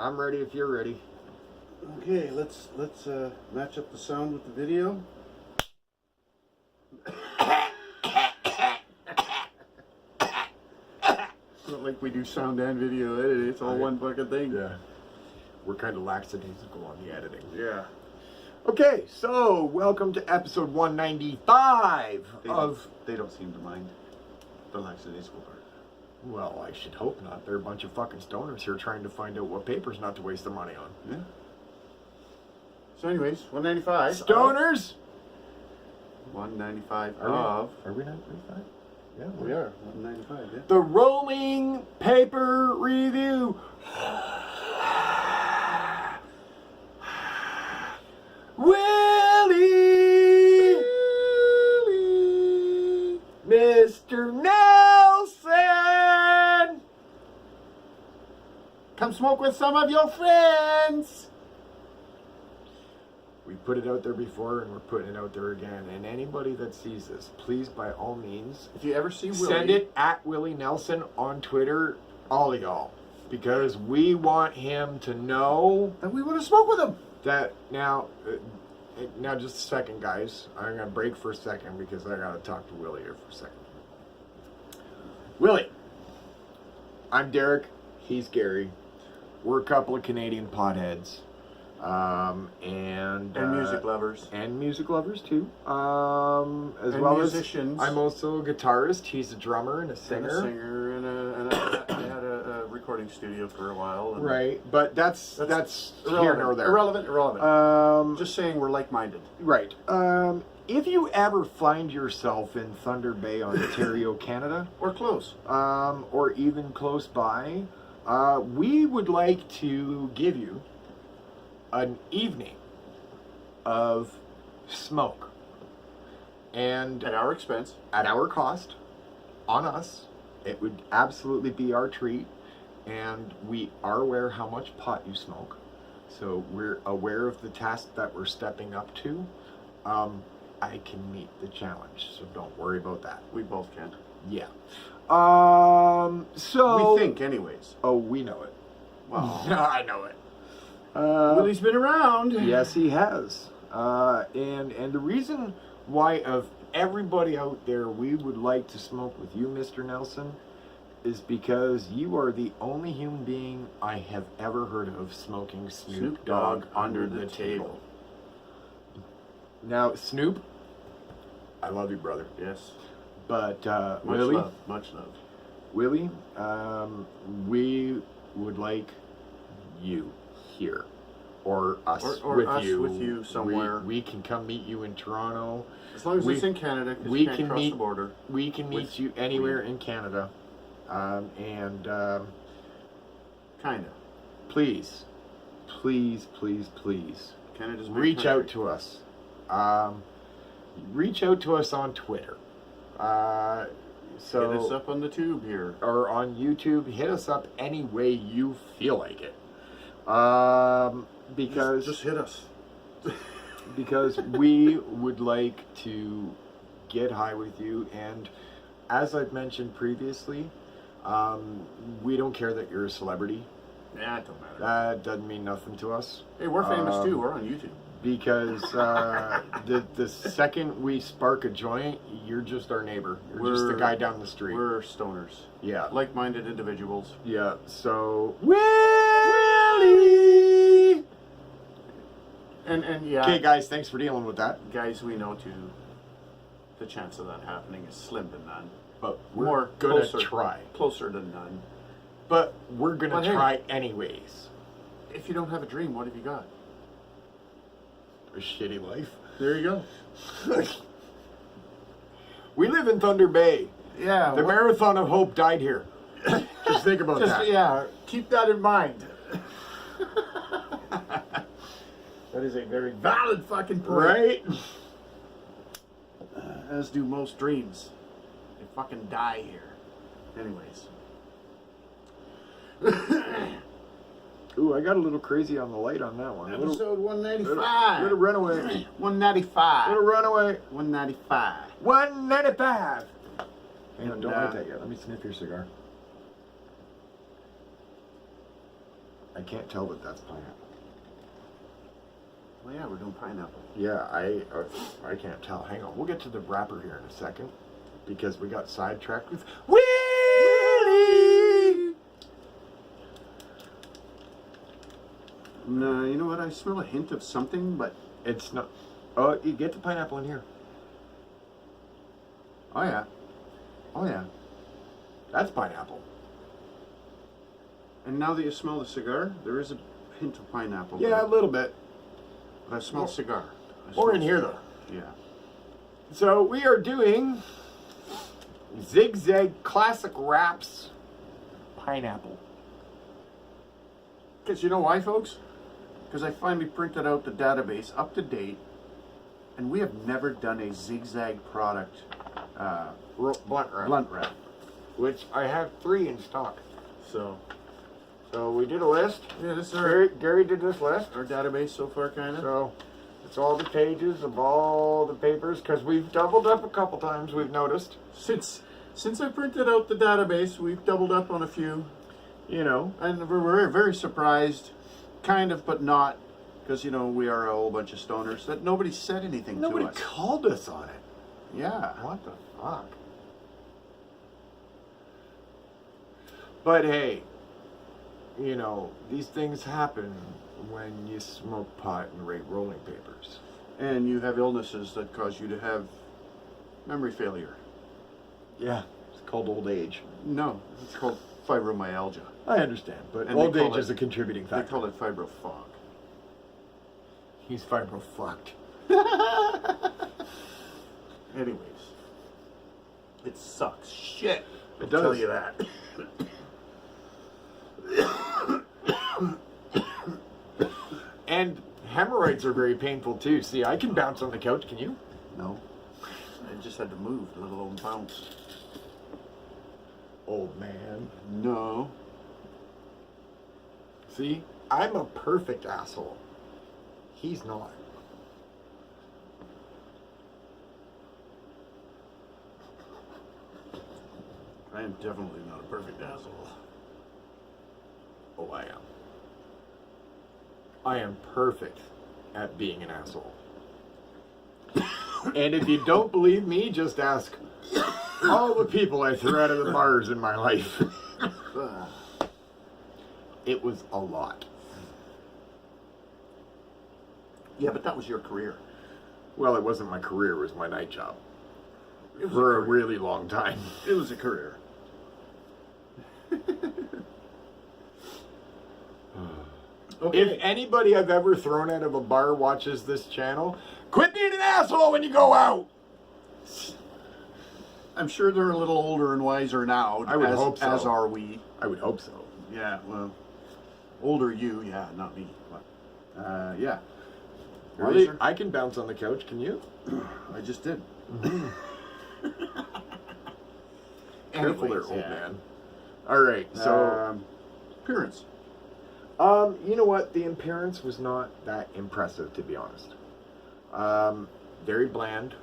I'm ready if you're ready. Okay, let's match up the sound with the video. Not like we do sound and video editing. It's all one fucking thing. Yeah. We're kind of lackadaisical on the editing. Yeah. Okay, so welcome to episode 195 They don't seem to mind the lackadaisical part. Well, I should hope not. They're a bunch of fucking stoners here trying to find out what papers not to waste their money on. Yeah. So anyways, 195. Stoners! 195 Are we not 95? Yeah, We are. 195, yeah. The rolling paper review. Willie! Mr. Nelson! Come smoke with some of your friends! We put it out there before and we're putting it out there again. And anybody that sees this, please, by all means, If you ever see Willie... send it at Willie Nelson on Twitter, all of y'all. Because we want him to know And we want to smoke with him! that now just a second, guys. I'm going to break for a second because I got to talk to Willie here for a second. Willie, I'm Derek. He's Gary. We're a couple of Canadian potheads. And music lovers. And music lovers too. As And well musicians. as I'm also a guitarist. He's a drummer and a singer. And a singer, and I had a recording studio for a while. And Right, but that's here nor there. Irrelevant. Just saying we're like-minded. Right. If you ever find yourself in Thunder Bay, Ontario, Canada, Or close. or even close by, we would like to give you an evening of smoke. And At our expense. at our cost, on us, it would absolutely be our treat. And we are aware how much pot you smoke. So we're aware of the task that we're stepping up to. I can meet the challenge, so don't worry about that. We both can. Yeah. So We think, anyways. Oh, we know it. Wow. I know it. Willie's been around. Yes, he has. And the reason why of everybody out there we would like to smoke with you, Mr. Nelson, is because you are the only human being I have ever heard of smoking Snoop Dogg under the table. Now, Snoop, I love you, brother. Yes. But Much Willie, love. Much love. Willie, we would like you here, or us, Or with, us you. with you somewhere. We can come meet you in Toronto. As long as We- it's in Canada, because we you can't can cross meet- the border. We can meet With you anywhere in Canada, and Kinda. please, Canada's a big reach out country. to us. Reach out to us on Twitter. So Hit us up on the tube here. or on YouTube. Hit us up any way you feel like it. Because Just hit us. because we would like to get high with you, and as I've mentioned previously, we don't care that you're a celebrity. Yeah, it don't matter. That doesn't mean nothing to us. Hey, we're famous too. We're on YouTube. Because the second we spark a joint, you're just our neighbor. You're just the guy down the street. We're stoners. Yeah. Like-minded individuals. Yeah. So Willie. And yeah. Okay, guys. Thanks for dealing with that. Guys, we know too. The chance of that happening is slim to none. But we're More gonna closer, try. Closer to none. But we're gonna But hey. try anyways. If you don't have a dream, what have you got? A shitty life. There you go. We live in Thunder Bay. Yeah. The Marathon of Hope died here. Just think about that. Yeah, keep that in mind. That is a very valid fucking point. Right? As do most dreams. They fucking die here. Anyways. Ooh, I got a little crazy on the light on that one. Episode 195. Little runaway. 195. Little runaway. 195. 195. Hang on, And, don't light that yet. Let me sniff your cigar. I can't tell that that's pineapple. Well, yeah, we're doing pineapple. Yeah, I can't tell. Hang on, we'll get to the wrapper here in a second because we got sidetracked with Willie. No, you know what? I smell a hint of something, but It's not. Oh, you get the pineapple in here. oh yeah, oh yeah. That's pineapple. And now that you smell the cigar, there is a hint of pineapple. Yeah, a there. little bit. But I smell cigar. I Or smell in here cigar. though. Yeah. So we are doing Zigzag Classic Wraps pineapple. Because you know why, folks? Because I finally printed out the database up to date, and we have never done a zigzag product Blunt wrap. blunt wrap. Which I have 3 in stock. So So we did a list. yeah, this is Gary did this list. our database so far, kind of. So it's all the pages of all the papers because we've doubled up a couple times. We've noticed. Since I printed out the database, we've doubled up on a few, You know. and we're very surprised, kind of, but not, because you know we are a whole bunch of stoners that nobody said anything Nobody to us. called us on it. Yeah. What the fuck? But hey, you know, these things happen when you smoke pot and rate rolling papers. And you have illnesses that cause you to have memory failure. Yeah, it's called old age. No, it's called fibromyalgia. I understand, but And they old call age it- is a contributing They factor. call it fibrofog. He's fibro-fucked. Anyways, it sucks shit. It I'll does. tell you that. And hemorrhoids are very painful too. See, I can bounce on the couch, can you? No, I just had to move, let alone bounce. Old man. No. See, I'm a perfect asshole. He's not. I am definitely not a perfect asshole. Oh, I am. I am perfect at being an asshole. And if you don't believe me, just ask all the people I threw out of the bars in my life. Ugh. It was a lot. Yeah, but that was your career. Well, it wasn't my career, it was my night job. It was For a career. really long time. It was a career. If anybody I've ever thrown out of a bar watches this channel, quit being an asshole when you go out! I'm sure they're a little older and wiser now. I would as, hope so. As are we. I would hope so. Yeah, well, older you, yeah, not me. But, yeah. Really? Wiser? I can bounce on the couch, can you? I just did. Careful there, Anyways, old yeah. man. Alright, so... Appearance. You know what? The appearance was not that impressive, to be honest. Very bland.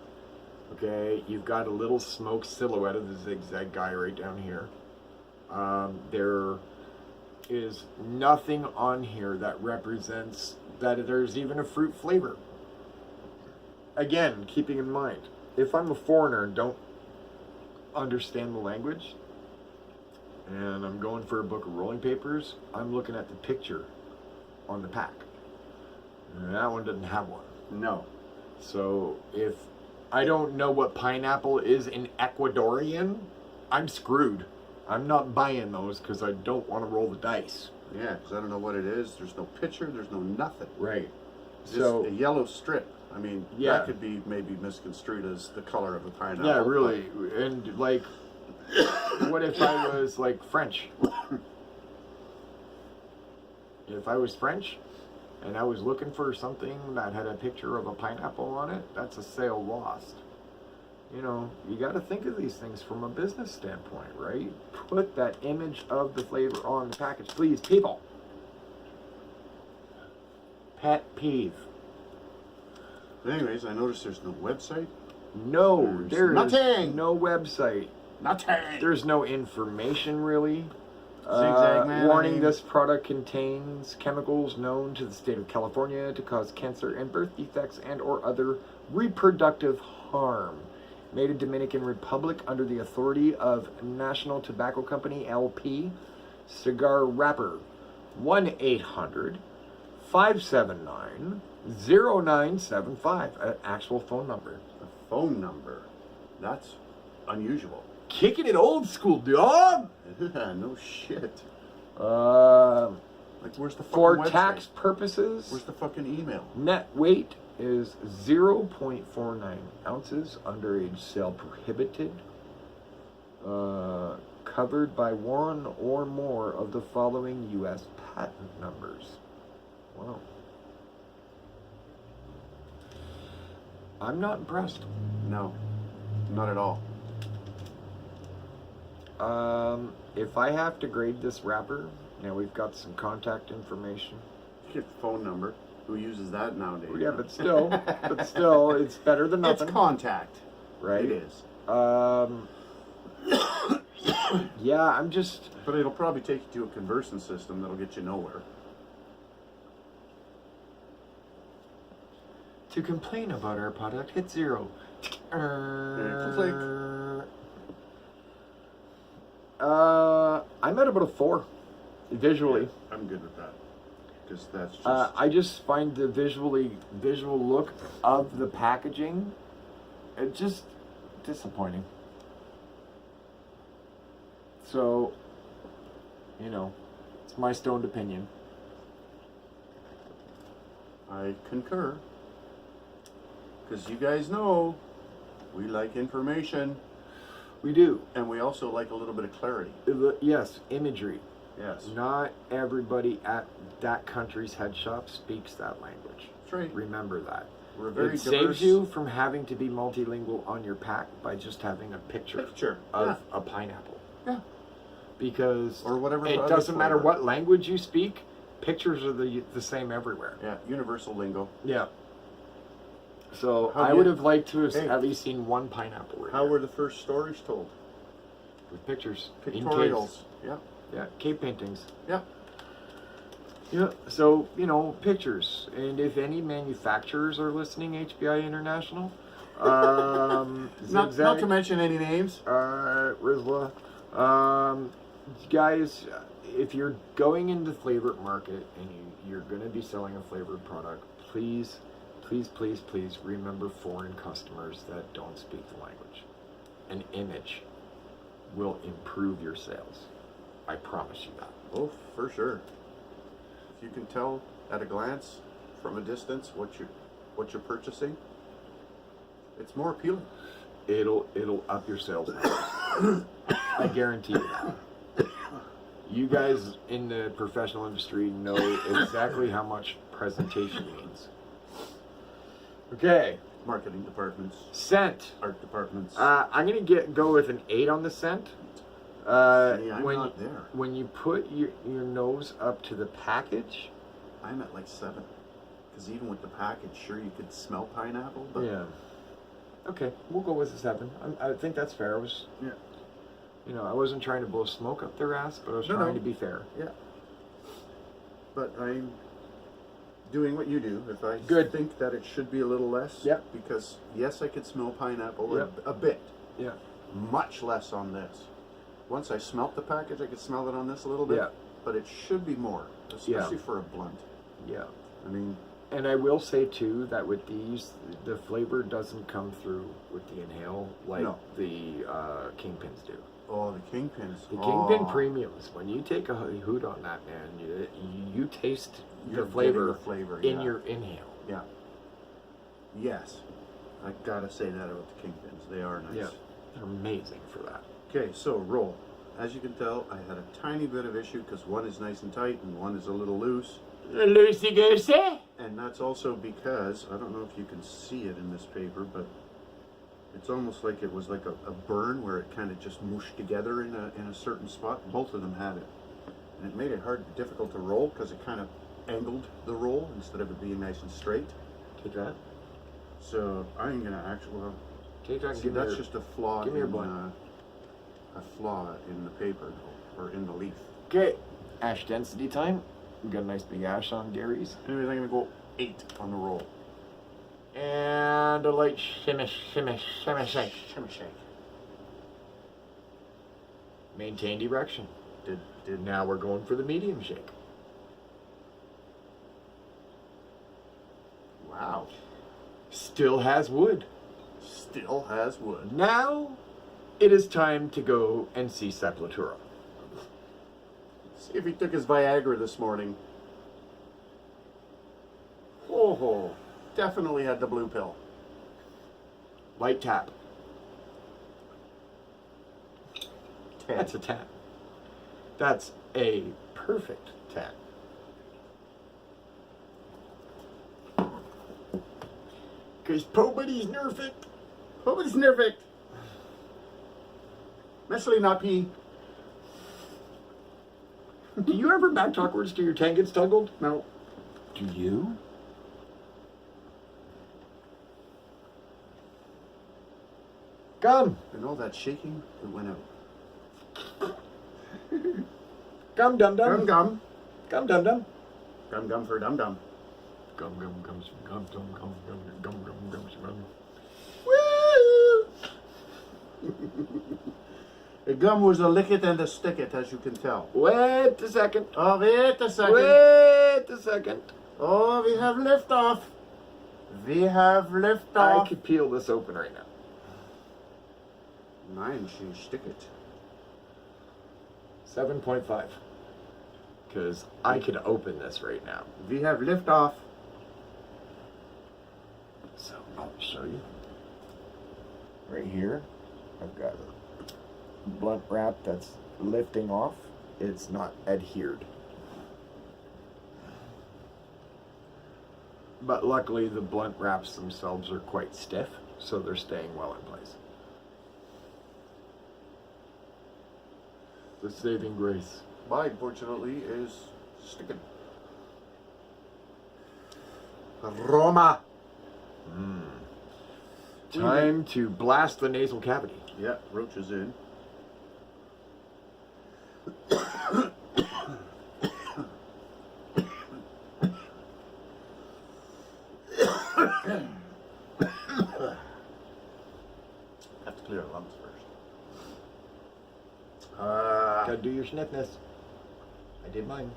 Okay, you've got a little smoke silhouette of the zigzag guy right down here. There is nothing on here that represents that there's even a fruit flavor. Again, keeping in mind, if I'm a foreigner and don't understand the language, and I'm going for a book of rolling papers, I'm looking at the picture on the pack. And that one doesn't have one. No. So if I don't know what pineapple is in Ecuadorian, I'm screwed. I'm not buying those because I don't want to roll the dice. Yeah, because I don't know what it is. There's no picture. There's no nothing. Right. Just So, a yellow strip. I mean, Yeah. that could be maybe misconstrued as the color of a pineapple. yeah, really. And like, what if I was like French? If I was French and I was looking for something that had a picture of a pineapple on it, that's a sale lost. You know, you got to think of these things from a business standpoint, right? Put that image of the flavor on the package. Please, people. Pet peeve. But anyways, I noticed there's no website. No, There's there is nothing. no website. Nothing. There's no information really. Zigzag man. Warning: I mean, this product contains chemicals known to the state of California to cause cancer and birth defects and/or other reproductive harm. Made in Dominican Republic under the authority of National Tobacco Company LP. Cigar wrapper 1-800-579-0975. An actual phone number. a phone number. That's unusual. Kicking it old school, dog. No shit. Like, where's the fucking For website? tax purposes, Where's the fucking email? net weight is 0.49 ounces. Underage sale prohibited. Covered by one or more of the following U.S. patent numbers. Wow. I'm not impressed. No, not at all. If I have to grade this wrapper, now we've got some contact information. Get the phone number. Who uses that nowadays? Yeah, but still, it's better than nothing, It's contact. right? It is. Yeah, I'm just. But it'll probably take you to a conversing system that'll get you nowhere. To complain about our product, hit 0. Click. I'm at about a 4, visually. I'm good with that. Because that's just... I just find the visual look of the packaging, it's just disappointing. So, it's my stoned opinion. I concur. Because you guys know, we like information. We do. And we also like a little bit of clarity. Yes, imagery. Yes. Not everybody at that country's head shop speaks that language. That's right. Remember that. We're a very It diverse... saves you from having to be multilingual on your pack by just having a picture of a pineapple. Yeah. Because Or whatever it other doesn't matter flavor. what language you speak, pictures are the same everywhere. Yeah, universal lingo. Yeah. So How I do would you- have liked to have Hey. at least seen one pineapple right How here were the first stories told? with pictures. in Pictorials. caves. Yeah. Yeah, cave paintings. Yeah. Yeah, so, pictures. And if any manufacturers are listening, HBI International, Not to mention any names. Rizla, guys, if you're going into the flavored market and you're going to be selling a flavored product, please remember foreign customers that don't speak the language. An image will improve your sales. I promise you that. Oh, for sure. If you can tell at a glance, from a distance, what you're purchasing, it's more appealing. It'll up your sales. I guarantee you that. You guys in the professional industry know exactly how much presentation means. Okay, Marketing departments, scent. art departments. I'm gonna go with an 8 on the scent. See, I'm not there. When you put your nose up to the package, I'm at like 7. Because even with the package, sure, you could smell pineapple, but yeah. Okay, we'll go with a 7. I think that's fair. Yeah. I wasn't trying to blow smoke up their ass, but I was No, trying no. to be fair. Yeah. But I'm doing what you do. If I Good. think that it should be a little less, Yep. because yes, I could smell pineapple Yep. a bit, Yeah. much less on this. Once I smelt the package, I could smell it on this a little bit, Yeah. but it should be more, especially for a blunt. Yeah. I mean, And I will say too that with these, the flavor doesn't come through with the inhale like No. the Kingpins do. oh, the Kingpins. The Kingpin Oh, premiums, when you take a hoot on that, man, you taste you're the flavor, getting the flavor in yeah. your inhale. Yeah. Yes. I gotta say that about the Kingpins. They are nice. Yeah, they're amazing for that. Okay, so roll. As you can tell, I had a tiny bit of issue because one is nice and tight and one is a little loose. Loosey goosey. And that's also because, I don't know if you can see it in this paper, but it's almost like it was like a burn where it kind of just mushed together in a certain spot. Both of them had it. And it made it difficult to roll because it kind of angled the roll instead of it being nice and straight. Take that. So I'm going to actually, Take that. And see, give me that's your, just a flaw give me your in blunt. a flaw in the paper or in the leaf. Okay, ash density time. We got a nice big ash on Gary's. Anyways, I'm gonna go 8 on the roll. And a light shimmy shake. Shimmy shake. Maintained erection. Did Now we're going for the medium shake. Wow. Still has wood. Still has wood. Now it is time to go and see Sepultura. See if he took his Viagra this morning. Oh, definitely had the blue pill. Light tap. 10. That's a 10. That's a perfect 10. Because Pobody's nerfed. Nobody's nervous. Especially not pee. Do you ever back backwards till your tank gets toggled? No. Do you? Gum. And all that shaking, it went out. Gum dum Gum dum. gum. Gum dum dum. Gum gum for dum dum. Gum gum gum gum gum gum gum gum gum gum. The gum was a lick it and a stick it, as you can tell. Wait a second. Oh, wait a second. Wait a second. Oh, we have liftoff. We have I liftoff. could peel this open right now. Mine, she stick it. 7.5. Because I could open this right now. We have liftoff. So I'll show you. Right here, I've got a blunt wrap that's lifting off. It's not adhered. But luckily the blunt wraps themselves are quite stiff, so they're staying well in place. The saving grace. Mine, fortunately, is sticking. Roma. Time to blast the nasal cavity. Yeah, roach is in. Have to clear our lungs first. Gotta do your sniffness. I did mine.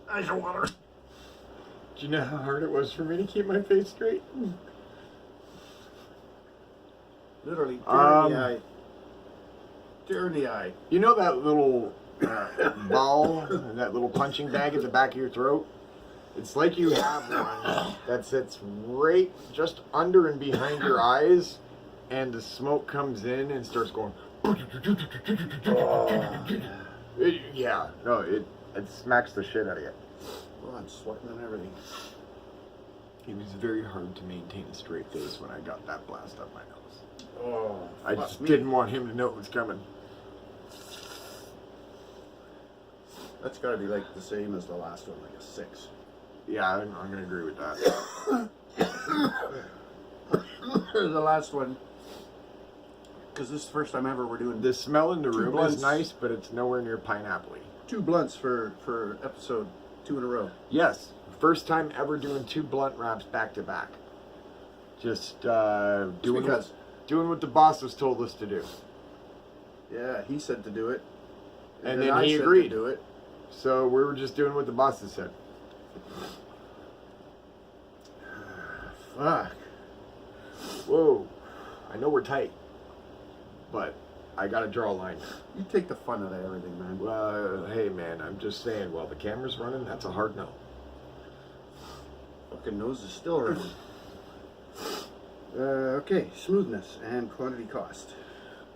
Ice water. Do you know how hard it was for me to keep my face straight? Literally, tear in the eye. Tear in the eye. You know that little ball, that little punching bag at the back of your throat? It's like you have one that sits right just under and behind your eyes, and the smoke comes in and starts going. It smacks the shit out of you. Oh, I'm sweating and everything. It was very hard to maintain a straight face when I got that blast up my nose. Oh, I just didn't want him to know it was coming. That's got to be like the same as the last one, like a 6. Yeah, I'm going to agree with that. The last one, because this is the first time ever we're doing The smell in the room blunts. is nice, but it's nowhere near pineapple-y. 2 blunts for episode 2 in a row. Yes, first time ever doing 2 blunt wraps back to back. Just doing what the bosses told us to do. Yeah, he said to do it, And then I he said agreed. to do it. So we were just doing what the bosses said. Fuck. Whoa, I know we're tight, but I gotta draw a line. You take the fun out of everything, man. Well, hey man, I'm just saying, while the camera's running, that's a hard no. Fucking nose is still running. Okay, smoothness and quantity cost.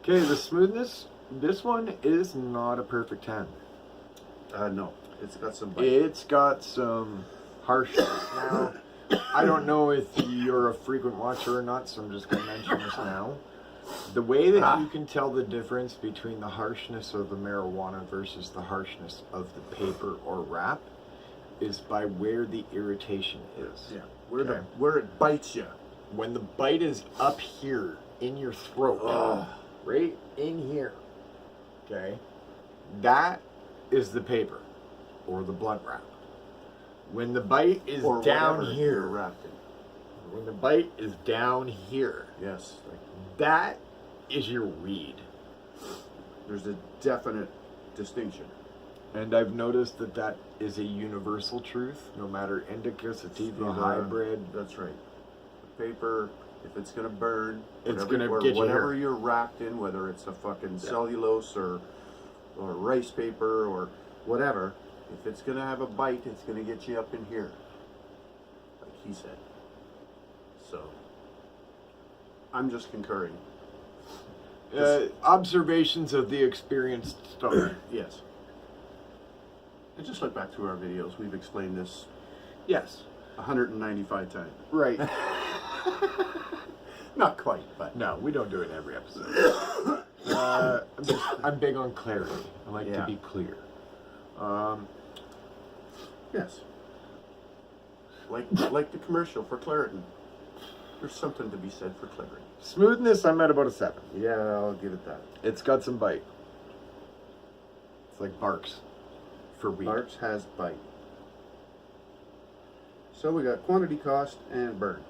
Okay, the smoothness, this one is not a perfect 10. No, it's got some bite. It's got some harshness. Now, I don't know if you're a frequent watcher or not, so I'm just going to mention this now. The way that you can tell the difference between the harshness of the marijuana versus the harshness of the paper or wrap is by where the irritation is. Yeah, where Okay. where it bites you. when the bite is up here in your throat, right in here, okay, that is the paper or the blunt wrap. When the bite is Or down whatever here, you're wrapped in. when the bite is down here, Yes, like, that is your weed. there's a definite distinction. And I've noticed that that is a universal truth, no matter indica, sativa, hybrid. That's right. The paper, if it's gonna burn, It's whatever- gonna or get you whatever here. you're wrapped in, whether it's a fucking cellulose or rice paper or whatever, if it's gonna have a bite, it's gonna get you up in here, like he said. So, I'm just concurring. Observations of the experienced stoner. Yes. And just look back through our videos. We've explained this Yes. 195 times. Right. Not quite, but No, we don't do it every episode. I'm big on clarity. I like to Yeah. be clear. yes. Like the commercial for Claritin. There's something to be said for clarity. Smoothness, I'm at about a 7. Yeah, I'll give it that. It's got some bite. It's like Barks for weed. Barks has bite. So we got quantity, cost, and burn.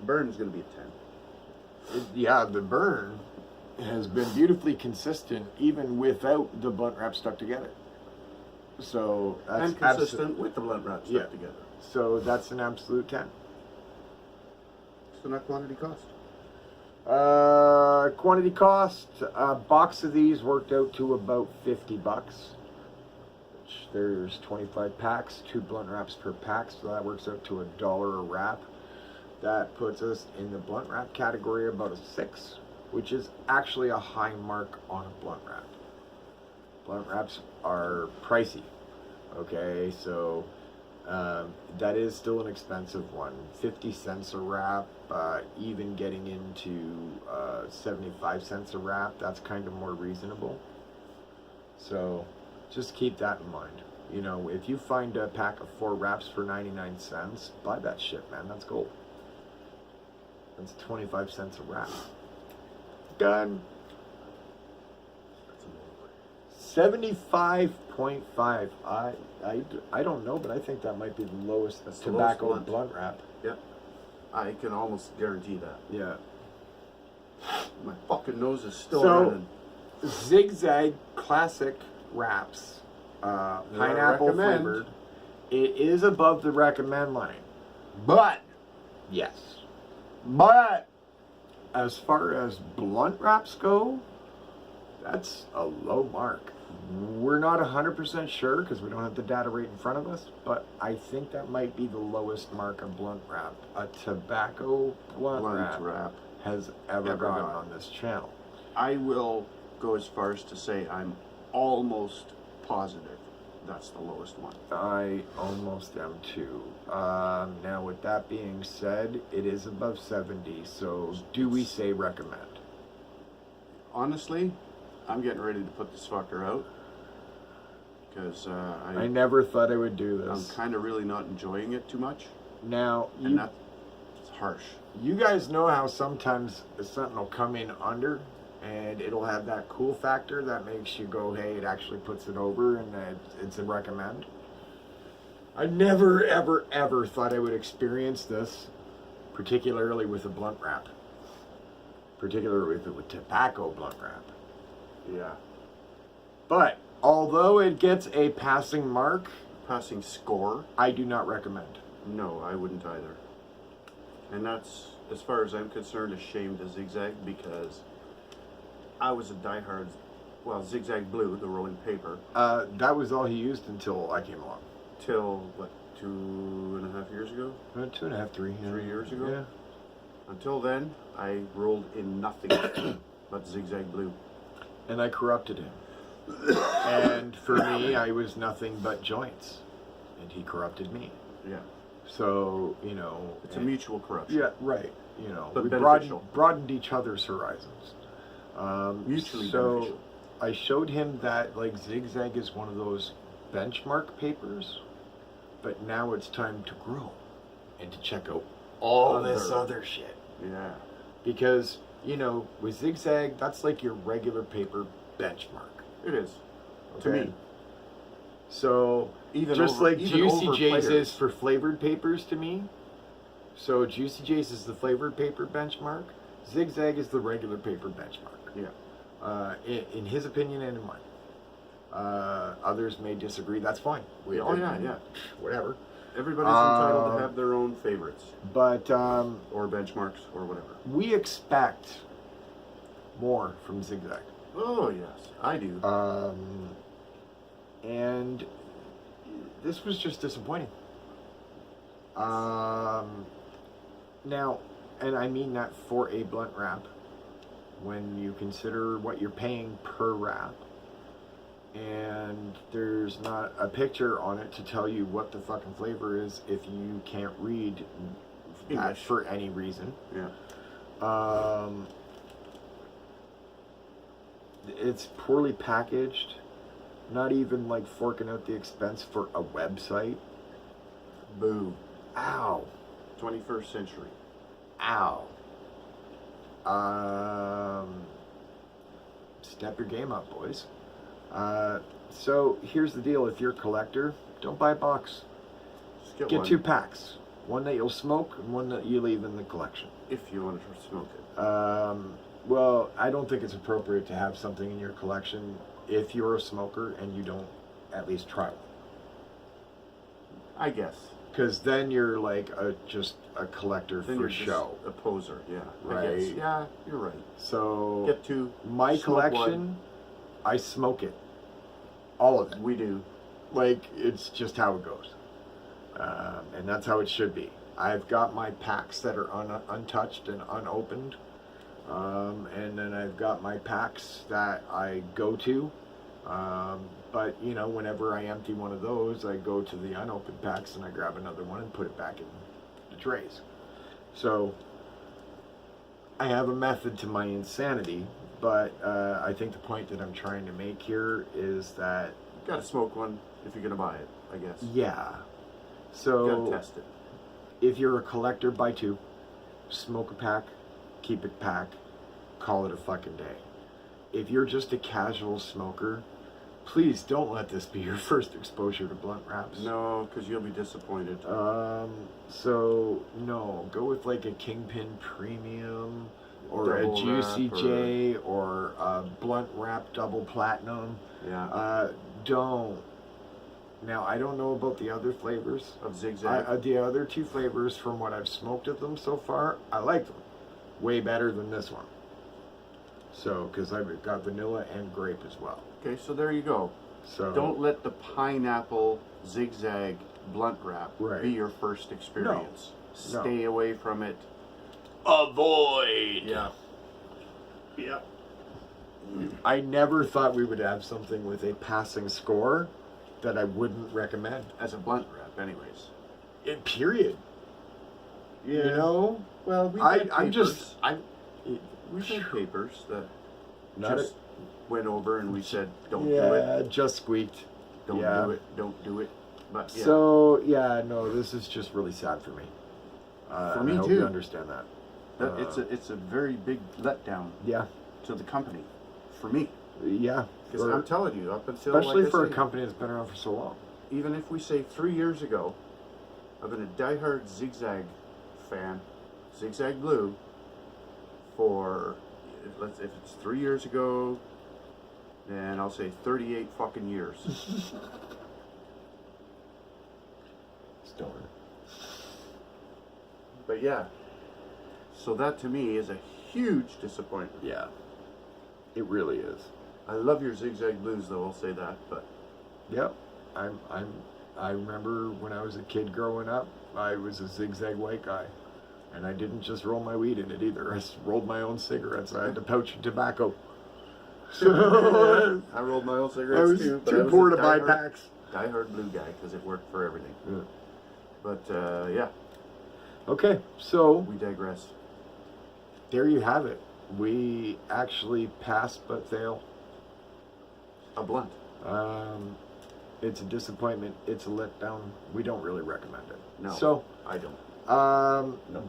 Burn is going to be a 10. Yeah, the burn has been beautifully consistent even without the blunt wrap stuck together. So that's And consistent with the blunt wrap stuck Yeah. together. So that's an absolute 10. So not quantity, cost. Quantity cost, a box of these worked out to about $50. Which there's 25 packs, 2 blunt wraps per pack, so that works out to $1 a wrap. That puts us in the blunt wrap category about a 6, which is actually a high mark on a blunt wrap. Blunt wraps are pricey. Okay, so that is still an expensive one. 50 cents a wrap, even getting into 75 cents a wrap, that's kind of more reasonable. So just keep that in mind. You know, if you find a pack of 4 wraps for 99 cents, buy that shit, man. That's gold. That's 25 cents a wrap. Done. That's a little 75.5. I don't know, but I think that might be the lowest That's the tobacco lowest blunt wrap. Yep. I can almost guarantee that. Yeah. My fucking nose is still So- running. Zigzag classic wraps, pineapple recommend. flavored. It is above the recommend line, but yes, but as far as blunt wraps go, that's a low mark. We're not 100% sure because we don't have the data right in front of us, but I think that might be the lowest mark of blunt wrap a tobacco blunt Blunt wrap wrap. has ever Ever gotten got. on this channel. I will go as far as to say I'm almost positive that's the lowest one. I almost am too. Now, with that being said, it is above 70. So, do we say recommend? Honestly, I'm getting ready to put this fucker out because I never thought I would do I'm this. kind of really not enjoying it too much, Now, and that's harsh. you guys know how sometimes something will come in under and it'll have that cool factor that makes you go, hey, it actually puts it over and it's a recommend. I never, ever, ever thought I would experience this, particularly with a blunt wrap. Particularly with tobacco blunt wrap. Yeah, But, although it gets a passing mark, passing score. I do not recommend. No, I wouldn't either. And that's, as far as I'm concerned, a shame to Zigzag because I was a diehard, well, Zigzag Blue, the rolling paper, That was all he used until I came along. till, what, 2.5 years ago? 2.5, 3. 3 years ago? Yeah. Until then, I rolled in nothing but Zigzag Blue. And I corrupted him. And for me, I was nothing but joints. And he corrupted me. Yeah, So, you know. it's a mutual corruption. Yeah, right. You know, But we beneficial. broadened each other's horizons. Mutually so beneficial. I showed him that like Zigzag is one of those benchmark papers, but now it's time to grow and to check out all this Other. other shit. Yeah. Because, you know, with Zigzag, that's like your regular paper benchmark. It is. To Okay? me. So, Even just over, like even Juicy over J's players. is for flavored papers to me. So, Juicy J's is the flavored paper benchmark. Zigzag is the regular paper benchmark. Yeah. In his opinion and in mine. Others may disagree. That's fine. Oh, yeah. Whatever. Everybody's entitled to have their own favorites. But Or benchmarks or whatever. we expect more from Zigzag. Oh, yes. I do. And this was just disappointing. Now, and I mean that for a blunt wrap, when you consider what you're paying per wrap, and there's not a picture on it to tell you what the fucking flavor is if you can't read that English. for any reason. Yeah. It's poorly packaged. Not even like forking out the expense for a website. Boo. Ow. 21st century. Ow. Step your game up, boys. So here's the deal: if you're a collector, don't buy a box. Just Get one 2 packs. One that you'll smoke and one that you leave in the collection. if you want to smoke it. Well, I don't think it's appropriate to have something in your collection if you're a smoker and you don't at least try one. I guess. Because then you're like just a collector Then for you're just show. a poser. Yeah. I Right. guess. Yeah, you're right. So Get 2. my smoke collection, I smoke it. All of it. We do. Like, it's just how it goes. And that's how it should be. I've got my packs that are untouched and unopened. And then I've got my packs that I go to. But, you know, whenever I empty one of those, I go to the unopened packs and I grab another one and put it back in the trays. So, I have a method to my insanity. But I think the point that I'm trying to make here is that, Gotta smoke one if you're gonna buy it, I guess. yeah. Gotta So, test it. if you're a collector, buy 2. Smoke a pack, keep it packed, call it a fucking day. If you're just a casual smoker, please don't let this be your first exposure to blunt wraps. No, because you'll be disappointed. So no, go with like a Kingpin Premium or Double a Juicy wrap J or a blunt wrap double platinum. Yeah. Don't. Now I don't know about the other flavors. Of Zigzag. The other 2 flavors from what I've smoked of them so far, I like them way better than this one. So, because I've got vanilla and grape as well. Okay, so there you go. So Don't let the pineapple Zigzag blunt wrap Right. be your first experience. No. Stay away from it. avoid. Yeah. Yep. I never thought we would have something with a passing score that I wouldn't recommend. As a blunt wrap, anyways. Period. Yeah. You know, Well, we've had papers that not just went over and we said, don't do yeah, it, just squeaked. don't yeah. do it, don't do it. But yeah, So yeah, no, this is just really sad for me. For and me I hope too. you understand that. it's a very big letdown Yeah, to the company, for me. yeah. Because I'm telling you, up until Especially like I for a say, company that's been around for so long. even if we say 3 years ago, I've been a diehard Zigzag fan, Zigzag Blue, for if it's 3 years ago, then I'll say 38 fucking years. Stoner. But yeah, so that to me is a huge disappointment. Yeah, it really is. I love your Zigzag Blues, though. I'll say that, but Yep. I remember when I was a kid growing up, I was a Zigzag white guy. And I didn't just roll my weed in it either. I rolled my own cigarettes. I had to pouch of tobacco. So I rolled my own I cigarettes was too. But too I was poor a to buy diehard- packs. Diehard Blue guy because it worked for everything. Yeah. But yeah, Okay, so we digress. there you have it. We actually pass but fail. A blunt. It's a disappointment. It's a letdown. We don't really recommend it. No. So I don't.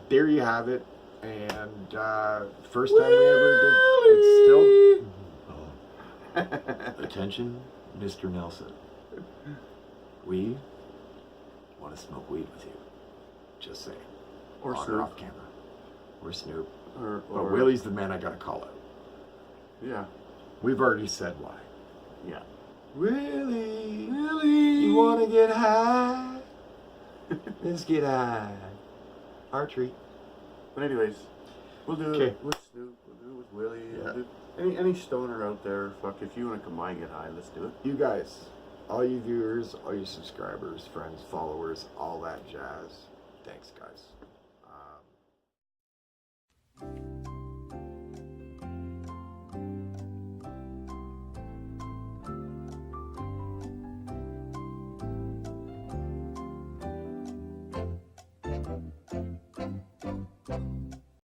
there you have it. And first time we ever did, it's still. Attention, Mr. Nelson. We want to smoke weed with you. Just saying. Or On Snoop. off camera. Or Snoop. Or But Willie's the man I gotta call out. Yeah. We've already said why. Yeah. Willie, Really? you wanna get high? Let's get high. Our treat. But anyways, we'll do Okay. it with Snoop. We'll do it with Willie. Yeah. We'll do any stoner out there. Fuck, if you want to come by and get high, let's do it. You guys, all you viewers, all you subscribers, friends, followers, all that jazz. Thanks, guys.